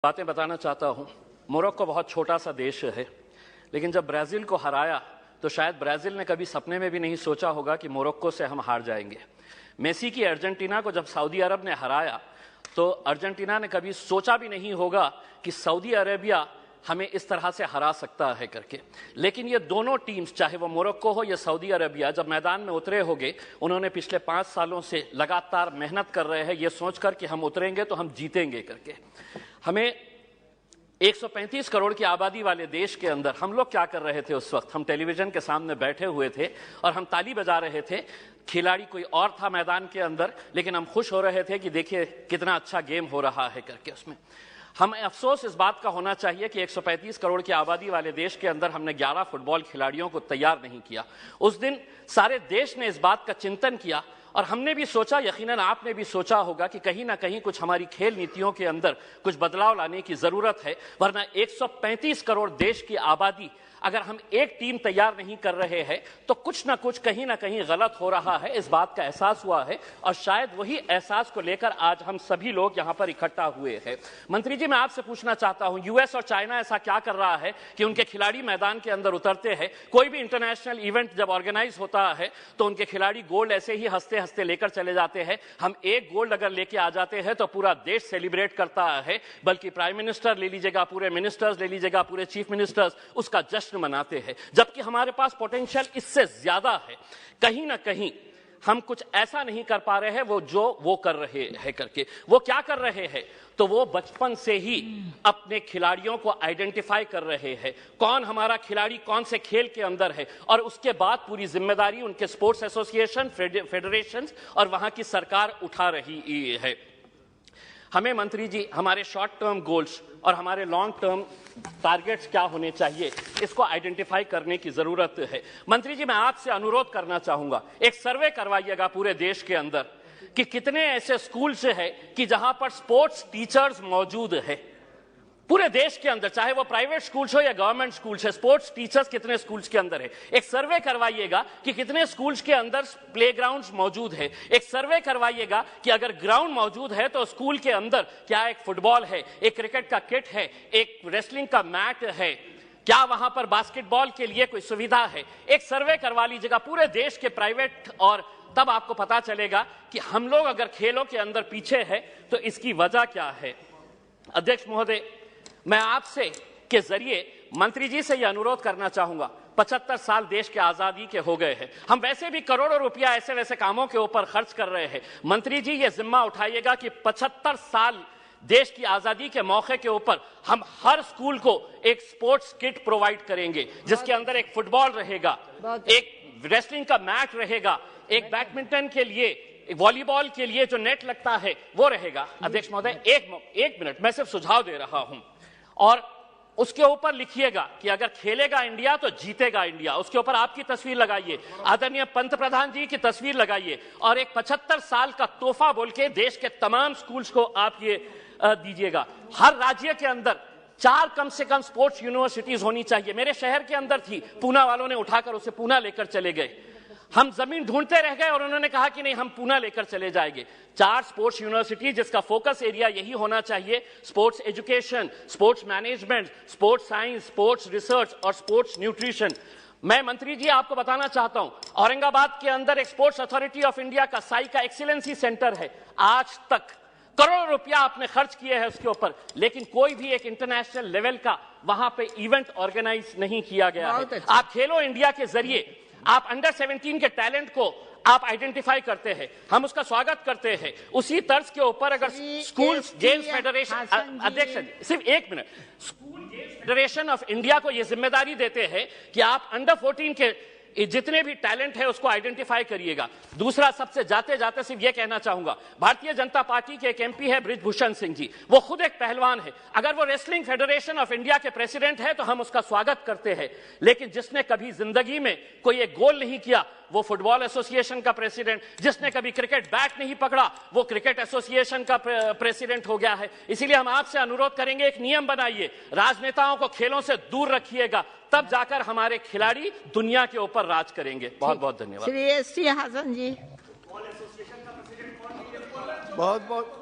बातें बताना चाहता हूं। मोरक्को बहुत छोटा सा देश है, लेकिन जब ब्राज़ील को हराया तो शायद ब्राज़ील ने कभी सपने में भी नहीं सोचा होगा कि मोरक्को से हम हार जाएंगे। मेसी की अर्जेंटीना को जब सऊदी अरब ने हराया तो अर्जेंटीना ने कभी सोचा भी नहीं होगा कि सऊदी अरेबिया हमें इस तरह से हरा सकता है करके। लेकिन ये दोनों टीम्स, चाहे वो मोरक्को हो या सऊदी अरेबिया, जब मैदान में उतरे होंगे, उन्होंने पिछले 5 सालों से लगातार मेहनत कर रहे हैं ये सोचकर कि हम उतरेंगे तो हम जीतेंगे करके। हमें 135 करोड़ की आबादी वाले देश के अंदर हम लोग क्या कर रहे थे उस वक्त? हम टेलीविजन के सामने बैठे हुए थे और हम ताली बजा रहे थे। खिलाड़ी कोई और था मैदान के अंदर, लेकिन हम खुश हो रहे थे कि देखिए कितना अच्छा गेम हो रहा है करके। उसमें हमें अफसोस इस बात का होना चाहिए कि 135 करोड़ की आबादी वाले देश के अंदर हमने 11 फुटबॉल खिलाड़ियों को तैयार नहीं किया। उस दिन सारे देश ने इस बात का चिंतन किया और हमने भी सोचा, यकीनन आपने भी सोचा होगा कि कहीं ना कहीं कुछ हमारी खेल नीतियों के अंदर कुछ बदलाव लाने की जरूरत है, वरना 135 करोड़ देश की आबादी अगर हम एक टीम तैयार नहीं कर रहे हैं तो कुछ ना कुछ कहीं ना कहीं गलत हो रहा है। इस बात का एहसास हुआ है और शायद वही एहसास को लेकर आज हम सभी लोग यहां पर इकट्ठा हुए हैं। मंत्री जी, मैं आपसे पूछना चाहता हूं, यूएस और चाइना ऐसा क्या कर रहा है कि उनके खिलाड़ी मैदान के अंदर उतरते हैं? कोई भी इंटरनेशनल इवेंट जब ऑर्गेनाइज होता है तो उनके खिलाड़ी गोल्ड ऐसे ही हंसते हंसते लेकर चले जाते हैं। हम एक गोल्ड अगर लेके आ जाते हैं तो पूरा देश सेलिब्रेट करता है, बल्कि प्राइम मिनिस्टर ले लीजिएगा, पूरे मिनिस्टर्स ले लीजिएगा, पूरे चीफ मिनिस्टर्स उसका जश्न मनाते हैं, जबकि हमारे पास पोटेंशियल इससे ज्यादा है। कहीं ना कहीं हम कुछ ऐसा नहीं कर पा रहे हैं वो कर रहे हैं करके। वो क्या कर रहे हैं? तो वो बचपन से ही अपने खिलाड़ियों को आइडेंटिफाई कर रहे हैं, कौन हमारा खिलाड़ी कौन से खेल के अंदर है, और उसके बाद पूरी जिम्मेदारी उनके स्पोर्ट्स एसोसिएशन, फेडरेशन और वहां की सरकार उठा रही है। हमें मंत्री जी हमारे शॉर्ट टर्म गोल्स और हमारे लॉन्ग टर्म टारगेट्स क्या होने चाहिए, इसको आइडेंटिफाई करने की जरूरत है। मंत्री जी, मैं आपसे अनुरोध करना चाहूंगा, एक सर्वे करवाइएगा पूरे देश के अंदर कि कितने ऐसे स्कूल्स हैं कि जहां पर स्पोर्ट्स टीचर्स मौजूद है। पूरे देश के अंदर, चाहे वो प्राइवेट स्कूल्स हो या गवर्नमेंट स्कूल्स है, स्पोर्ट्स टीचर्स कितने स्कूल्स के अंदर है। एक सर्वे करवाइएगा कि कितने स्कूल्स के अंदर प्लेग्राउंड्स मौजूद है। एक सर्वे करवाइएगा कि अगर ग्राउंड मौजूद है तो स्कूल के अंदर क्या एक फुटबॉल है, एक क्रिकेट का किट है, एक रेसलिंग का मैट है, क्या वहां पर बास्केटबॉल के लिए कोई सुविधा है। एक सर्वे करवा लीजिएगा पूरे देश के प्राइवेट, और तब आपको पता चलेगा कि हम लोग अगर खेलों के अंदर पीछे है तो इसकी वजह क्या है। अध्यक्ष महोदय, मैं आपसे के जरिए मंत्री जी से यह अनुरोध करना चाहूंगा, 75 साल देश के आजादी के हो गए हैं, हम वैसे भी करोड़ों रुपया ऐसे वैसे कामों के ऊपर खर्च कर रहे हैं। मंत्री जी ये जिम्मा उठाइएगा कि 75 साल देश की आजादी के मौके के ऊपर हम हर स्कूल को एक स्पोर्ट्स किट प्रोवाइड करेंगे, जिसके अंदर एक फुटबॉल रहेगा, एक रेसलिंग का मैट रहेगा, एक बैडमिंटन के लिए, वॉलीबॉल के लिए जो नेट लगता है वो रहेगा। अध्यक्ष महोदय, एक मिनट, मैं सिर्फ सुझाव दे रहा हूं, और उसके ऊपर लिखिएगा कि अगर खेलेगा इंडिया तो जीतेगा इंडिया। उसके ऊपर आपकी तस्वीर लगाइए, आदरणीय पंतप्रधान जी की तस्वीर लगाइए, और एक 75 साल का तोहफा बोल के देश के तमाम स्कूल्स को आप ये दीजिएगा। हर राज्य के अंदर 4 कम से कम स्पोर्ट्स यूनिवर्सिटीज होनी चाहिए। मेरे शहर के अंदर थी, पूना वालों ने उठाकर उसे पूना लेकर चले गए। हम जमीन ढूंढते रह गए और उन्होंने कहा कि नहीं, हम पूना लेकर चले जाएंगे। 4 स्पोर्ट्स यूनिवर्सिटी जिसका फोकस एरिया यही होना चाहिए, sports education, sports management, sports science, sports research और स्पोर्ट्स न्यूट्रिशन। मैं मंत्री जी आपको बताना चाहता हूं, औरंगाबाद के अंदर एक स्पोर्ट्स अथॉरिटी ऑफ इंडिया का साई का एक्सीलेंसी सेंटर है। आज तक करोड़ों रुपया आपने खर्च किए हैं उसके ऊपर, लेकिन कोई भी एक इंटरनेशनल लेवल का वहां पे इवेंट ऑर्गेनाइज नहीं किया गया है। आप खेलो इंडिया के जरिए आप अंडर 17 के टैलेंट को आप आइडेंटिफाई करते हैं, हम उसका स्वागत करते हैं। उसी तर्ज के ऊपर अगर स्कूल गेम्स फेडरेशन, अध्यक्ष जी सिर्फ 1 minute, school games federation of India को यह जिम्मेदारी देते हैं कि आप अंडर 14 के जितने भी टैलेंट है उसको आइडेंटिफाई करिएगा। दूसरा, सबसे जाते जाते सिर्फ यह कहना चाहूंगा, भारतीय जनता पार्टी के एक एमपी है बृजभूषण सिंह जी, वो खुद एक पहलवान है। अगर वो रेसलिंग फेडरेशन ऑफ इंडिया के प्रेसिडेंट है तो हम उसका स्वागत करते हैं, लेकिन जिसने कभी जिंदगी में कोई एक गोल नहीं किया वो फुटबॉल एसोसिएशन का प्रेसिडेंट, जिसने कभी क्रिकेट बैट नहीं पकड़ा वो क्रिकेट एसोसिएशन का प्रेसिडेंट हो गया है। इसीलिए हम आपसे अनुरोध करेंगे, एक नियम बनाइए, राजनेताओं को खेलों से दूर रखिएगा, तब जाकर हमारे खिलाड़ी दुनिया के ऊपर राज करेंगे। बहुत बहुत धन्यवाद। श्री एस.टी. हासन जी। बहुत बहुत